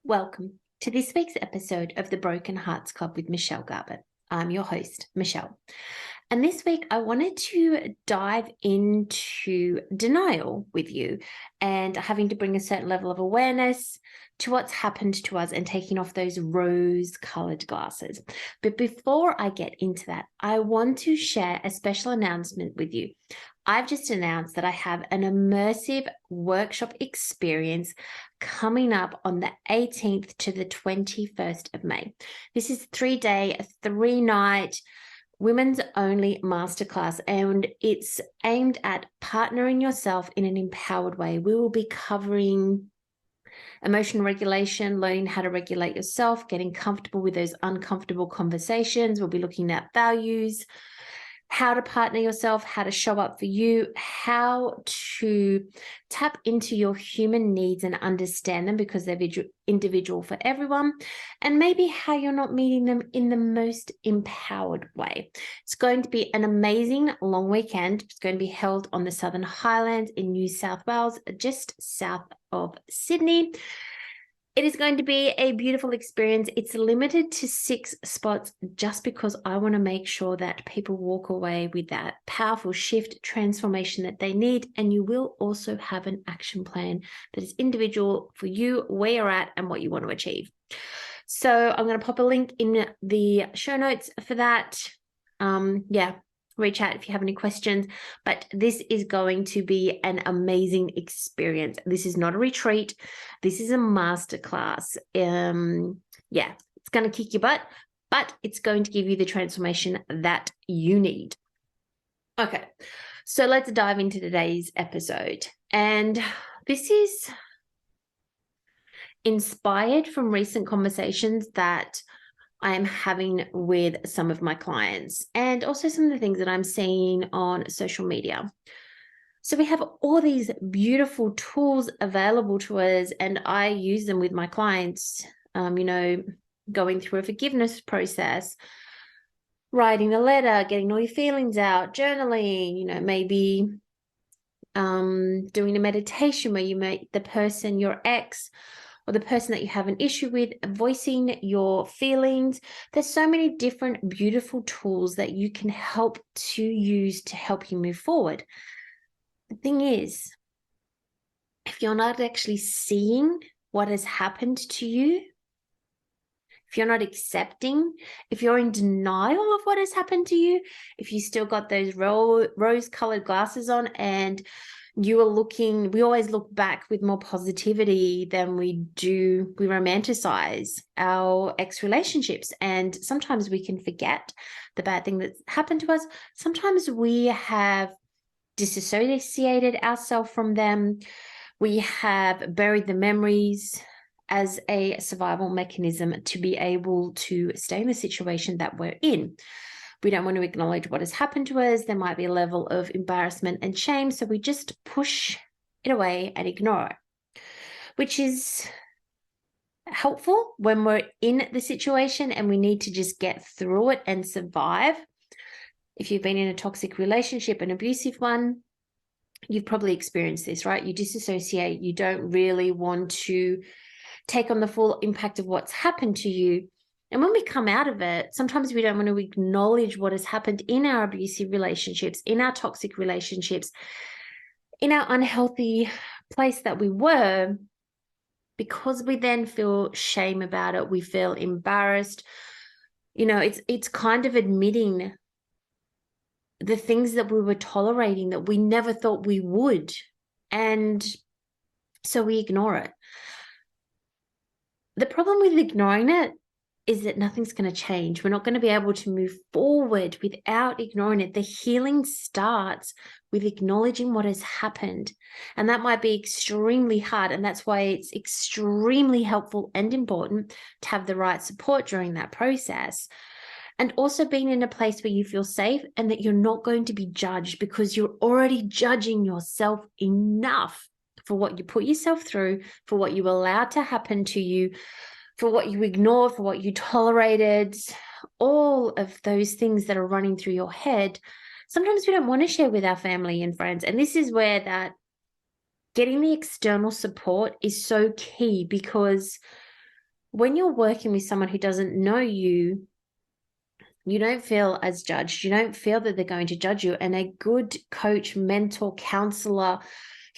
Welcome to this week's episode of the Broken Hearts Club with Michelle Garbutt. I'm your host, Michelle. And this week I wanted to dive into denial with you and having to bring a certain level of awareness to what's happened to us and taking off those rose-colored glasses. But before I get into that, I want to share a special announcement with you. I've just announced that I have an immersive workshop experience coming up on the 18th to the 21st of May. This is 3-day, 3-night, women's only masterclass, and it's aimed at partnering yourself in an empowered way. We will be covering emotional regulation, learning how to regulate yourself, getting comfortable with those uncomfortable conversations. We'll be looking at values, how to partner yourself, how to show up for you, how to tap into your human needs and understand them because they're individual for everyone, and maybe how you're not meeting them in the most empowered way. It's going to be an amazing long weekend. It's going to be held on the Southern Highlands in New South Wales, just south of Sydney. It is going to be a beautiful experience. It's limited to 6 spots just because I want to make sure that people walk away with that powerful shift, transformation that they need. And you will also have an action plan that is individual for you, where you're at and what you want to achieve. So I'm going to pop a link in the show notes for that. Reach out if you have any questions, but this is going to be an amazing experience. This is not a retreat. This is a masterclass. It's going to kick your butt, but it's going to give you the transformation that you need. Okay, so let's dive into today's episode. And this is inspired from recent conversations that I am having with some of my clients and also some of the things that I'm seeing on social media. So we have all these beautiful tools available to us, and I use them with my clients, going through a forgiveness process, writing a letter, getting all your feelings out, journaling, maybe doing a meditation where you make the person, your ex, or the person that you have an issue with, voicing your feelings. There's so many different beautiful tools that you can help to use to help you move forward. The thing is, if you're not actually seeing what has happened to you, if you're not accepting, if you're in denial of what has happened to you, if you still got those rose-colored glasses on and we always look back with more positivity than we romanticize our ex-relationships. And sometimes we can forget the bad thing that's happened to us. Sometimes we have disassociated ourselves from them. We have buried the memories as a survival mechanism to be able to stay in the situation that we're in. We don't want to acknowledge what has happened to us. There might be a level of embarrassment and shame, so we just push it away and ignore it, which is helpful when we're in the situation and we need to just get through it and survive. If you've been in a toxic relationship, an abusive one, you've probably experienced this, right? You disassociate. You don't really want to take on the full impact of what's happened to you. And when we come out of it, sometimes we don't want to acknowledge what has happened in our abusive relationships, in our toxic relationships, in our unhealthy place that we were, because we then feel shame about it. We feel embarrassed. It's kind of admitting the things that we were tolerating that we never thought we would. And so we ignore it. The problem with ignoring it is that nothing's going to change. We're not going to be able to move forward without ignoring it. The healing starts with acknowledging what has happened. And that might be extremely hard. And that's why it's extremely helpful and important to have the right support during that process. And also being in a place where you feel safe and that you're not going to be judged, because you're already judging yourself enough for what you put yourself through, for what you allowed to happen to you, for what you ignored, for what you tolerated, all of those things that are running through your head. Sometimes we don't want to share with our family and friends. And this is where getting the external support is so key, because when you're working with someone who doesn't know you, you don't feel as judged. You don't feel that they're going to judge you. And a good coach, mentor, counselor,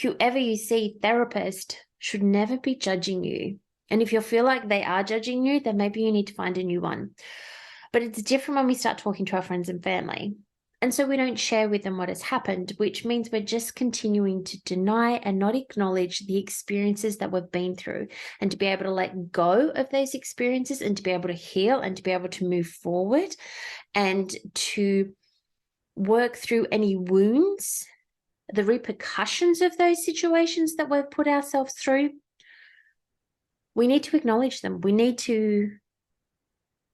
whoever you see, therapist, should never be judging you. And if you feel like they are judging you, then maybe you need to find a new one. But it's different when we start talking to our friends and family. And so we don't share with them what has happened, which means we're just continuing to deny and not acknowledge the experiences that we've been through, and to be able to let go of those experiences and to be able to heal and to be able to move forward and to work through any wounds, the repercussions of those situations that we've put ourselves through. We need to acknowledge them. We need to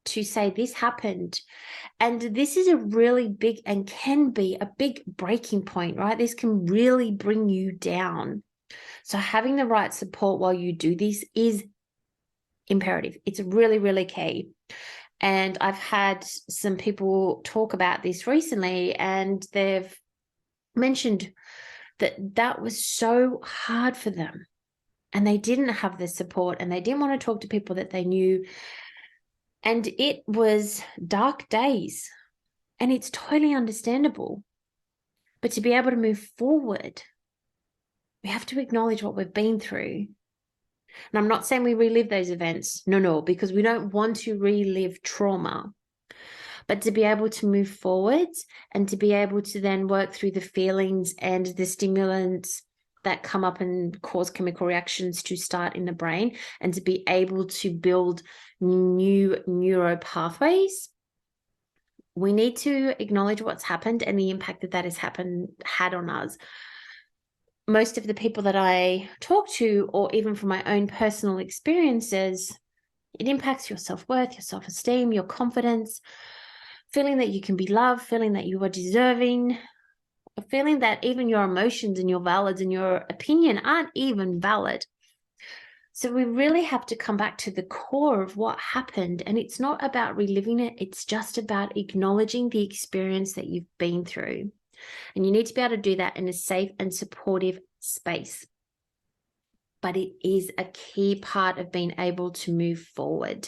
say this happened. And this is a really big and can be a big breaking point, right? This can really bring you down. So having the right support while you do this is imperative. It's really, really key. And I've had some people talk about this recently, and they've mentioned that that was so hard for them, and they didn't have the support, and they didn't want to talk to people that they knew. And it was dark days, and it's totally understandable. But to be able to move forward, we have to acknowledge what we've been through. And I'm not saying we relive those events. No, because we don't want to relive trauma. But to be able to move forward and to be able to then work through the feelings and the stimulants that come up and cause chemical reactions to start in the brain, and to be able to build new neuro pathways, we need to acknowledge what's happened and the impact that that has had on us. Most of the people that I talk to, or even from my own personal experiences, it impacts your self-worth, your self-esteem, your confidence, feeling that you can be loved, feeling that you are deserving, feeling that even your emotions and your valids and your opinion aren't even valid. So we really have to come back to the core of what happened. And it's not about reliving it. It's just about acknowledging the experience that you've been through. And you need to be able to do that in a safe and supportive space. But it is a key part of being able to move forward.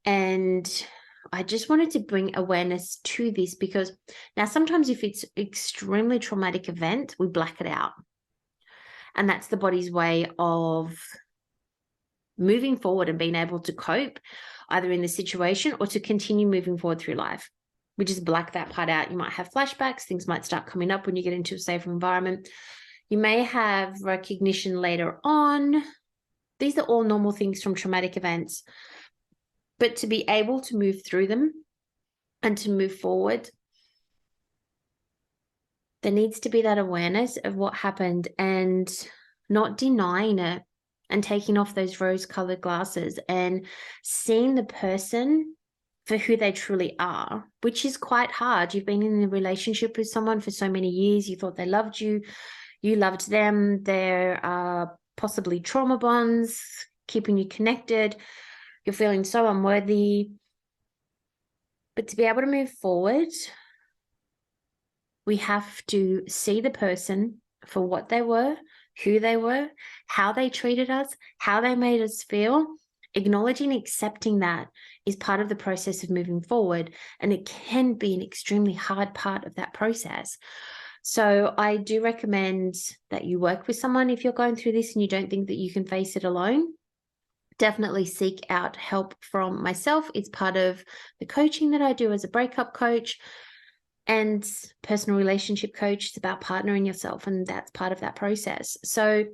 And I just wanted to bring awareness to this, because now sometimes if it's extremely traumatic event, we black it out. And that's the body's way of moving forward and being able to cope either in the situation or to continue moving forward through life. We just black that part out. You might have flashbacks. Things might start coming up when you get into a safer environment. You may have recognition later on. These are all normal things from traumatic events. But to be able to move through them and to move forward, there needs to be that awareness of what happened and not denying it, and taking off those rose-colored glasses and seeing the person for who they truly are, which is quite hard. You've been in a relationship with someone for so many years. You thought they loved you. You loved them. There are possibly trauma bonds keeping you connected. You're feeling so unworthy. But to be able to move forward, we have to see the person for what they were, who they were, how they treated us, how they made us feel. Acknowledging and accepting that is part of the process of moving forward. And it can be an extremely hard part of that process. So I do recommend that you work with someone if you're going through this and you don't think that you can face it alone. Definitely seek out help from myself. It's part of the coaching that I do as a breakup coach and personal relationship coach. It's about partnering yourself, and that's part of that process. So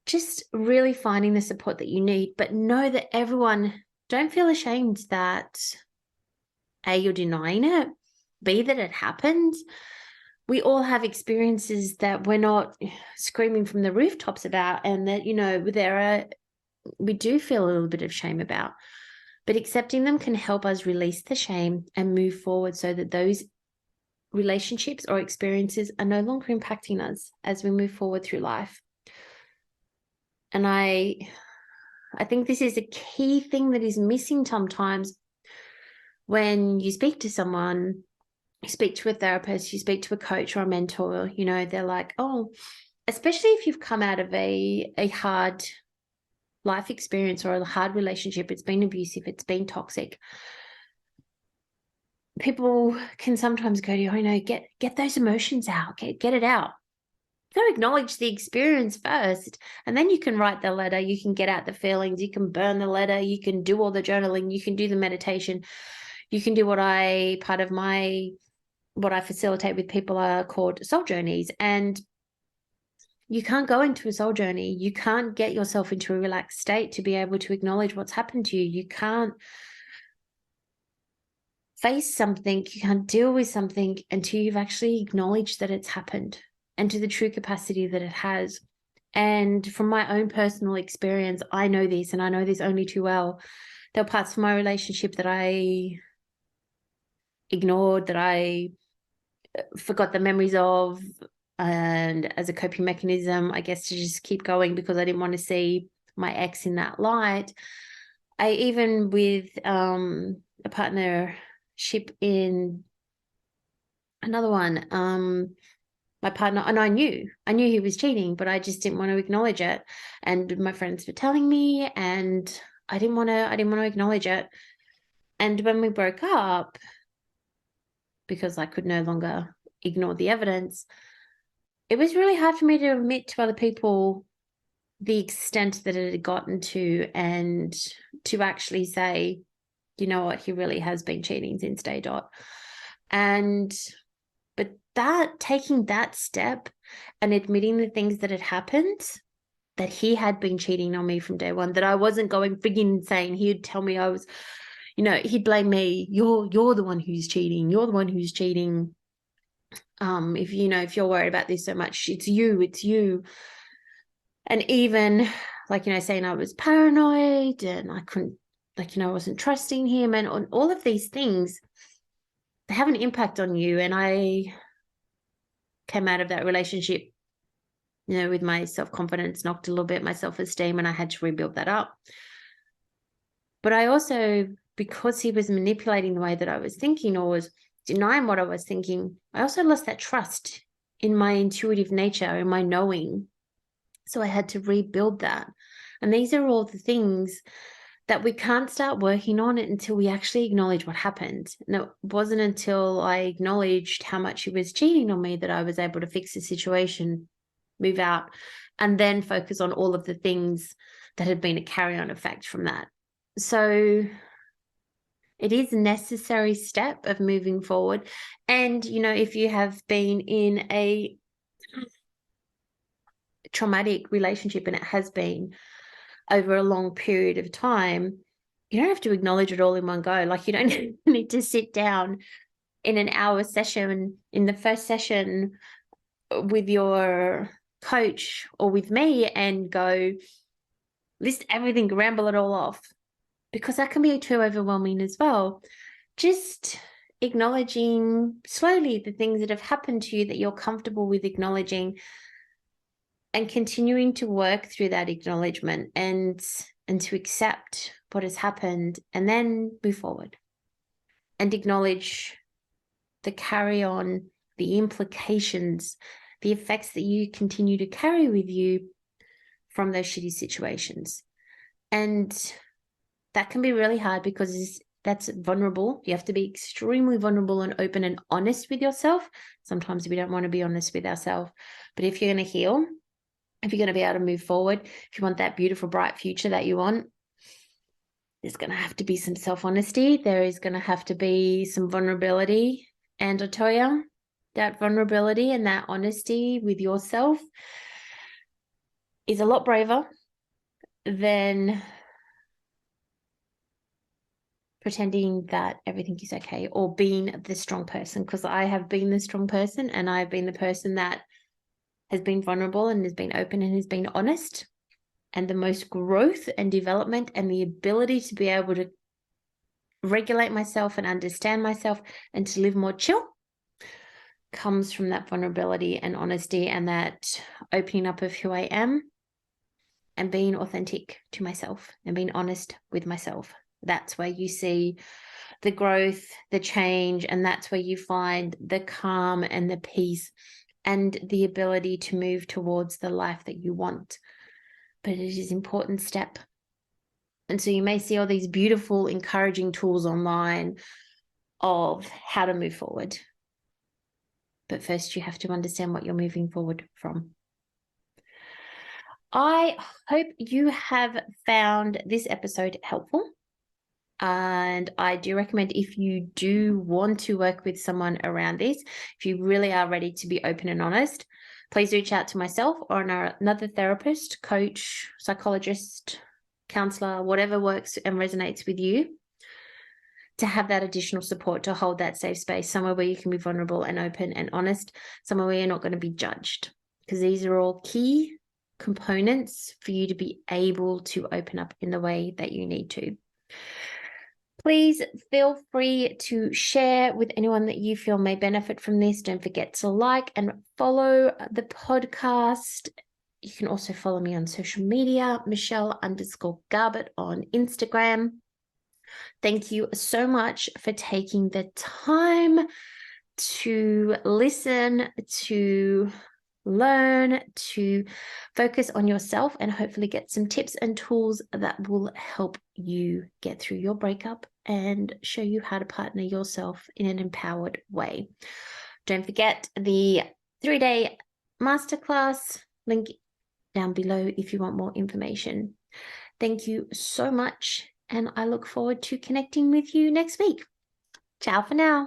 just really finding the support that you need, but know that don't feel ashamed that A, you're denying it, B, that it happened. We all have experiences that we're not screaming from the rooftops about, and that, we do feel a little bit of shame about, but accepting them can help us release the shame and move forward so that those relationships or experiences are no longer impacting us as we move forward through life. And I think this is a key thing that is missing sometimes when you speak to someone, you speak to a therapist, you speak to a coach or a mentor, they're like, oh, especially if you've come out of a hard life experience or a hard relationship, it's been abusive, it's been toxic, people can sometimes go to, get those emotions out, get it out. You got to acknowledge the experience first, and then you can write the letter, you can get out the feelings, you can burn the letter, you can do all the journaling, you can do the meditation, you can do what I facilitate with people are called soul journeys. And you can't go into a soul journey, you can't get yourself into a relaxed state to be able to acknowledge what's happened to you. You can't face something, you can't deal with something until you've actually acknowledged that it's happened and to the true capacity that it has. And from my own personal experience, I know this, and I know this only too well. There were parts of my relationship that I ignored, that I forgot the memories of, and as a coping mechanism, I guess, to just keep going because I didn't want to see my ex in that light. I even with a partnership in another one, my partner, and I knew he was cheating, but I just didn't want to acknowledge it. And my friends were telling me, and I didn't want to acknowledge it. And when we broke up, because I could no longer ignore the evidence, it was really hard for me to admit to other people the extent that it had gotten to, and to actually say, you know what, he really has been cheating since day dot. But taking that step and admitting the things that had happened, that he had been cheating on me from day one, that I wasn't going frigging insane. He'd tell me I was, he'd blame me. You're the one who's cheating. You're the one who's cheating. If you're worried about this so much, it's you. And even saying I was paranoid and I couldn't, I wasn't trusting him, and on all of these things, they have an impact on you. And I came out of that relationship, with my self-confidence knocked a little bit, my self-esteem, and I had to rebuild that up. But I also, because he was manipulating the way that I was thinking, or was denying what I was thinking, I also lost that trust in my intuitive nature, in my knowing. So I had to rebuild that. And these are all the things that we can't start working on it until we actually acknowledge what happened. And it wasn't until I acknowledged how much he was cheating on me that I was able to fix the situation, move out, and then focus on all of the things that had been a carry-on effect from that. So it is a necessary step of moving forward. And, if you have been in a traumatic relationship, and it has been over a long period of time, you don't have to acknowledge it all in one go. You don't need to sit down in an hour session, in the first session with your coach or with me, and go list everything, ramble it all off, because that can be too overwhelming as well. Just acknowledging slowly the things that have happened to you that you're comfortable with acknowledging, and continuing to work through that acknowledgement and to accept what has happened, and then move forward and acknowledge the carry on, the implications, the effects that you continue to carry with you from those shitty situations. And that can be really hard because that's vulnerable. You have to be extremely vulnerable and open and honest with yourself. Sometimes we don't want to be honest with ourselves. But if you're going to heal, if you're going to be able to move forward, if you want that beautiful, bright future that you want, there's going to have to be some self-honesty. There is going to have to be some vulnerability. And I tell you, that vulnerability and that honesty with yourself is a lot braver than pretending that everything is okay, or being the strong person. Because I have been the strong person, and I've been the person that has been vulnerable and has been open and has been honest. And the most growth and development and the ability to be able to regulate myself and understand myself and to live more chill comes from that vulnerability and honesty, and that opening up of who I am and being authentic to myself and being honest with myself. That's where you see the growth, the change, and that's where you find the calm and the peace and the ability to move towards the life that you want. But it is an important step And so you may see all these beautiful, encouraging tools online of how to move forward. But first, you have to understand what you're moving forward from. I hope you have found this episode helpful. And I do recommend, if you do want to work with someone around this, if you really are ready to be open and honest, please reach out to myself or another therapist, coach, psychologist, counselor, whatever works and resonates with you, to have that additional support, to hold that safe space, somewhere where you can be vulnerable and open and honest, somewhere where you're not going to be judged, because these are all key components for you to be able to open up in the way that you need to. Please feel free to share with anyone that you feel may benefit from this. Don't forget to like and follow the podcast. You can also follow me on social media, Michelle_Garbutt on Instagram. Thank you so much for taking the time to listen, to learn, to focus on yourself, and hopefully get some tips and tools that will help you get through your breakup and show you how to partner yourself in an empowered way. Don't forget the 3-day masterclass, link down below if you want more information. Thank you so much, and I look forward to connecting with you next week. Ciao for now.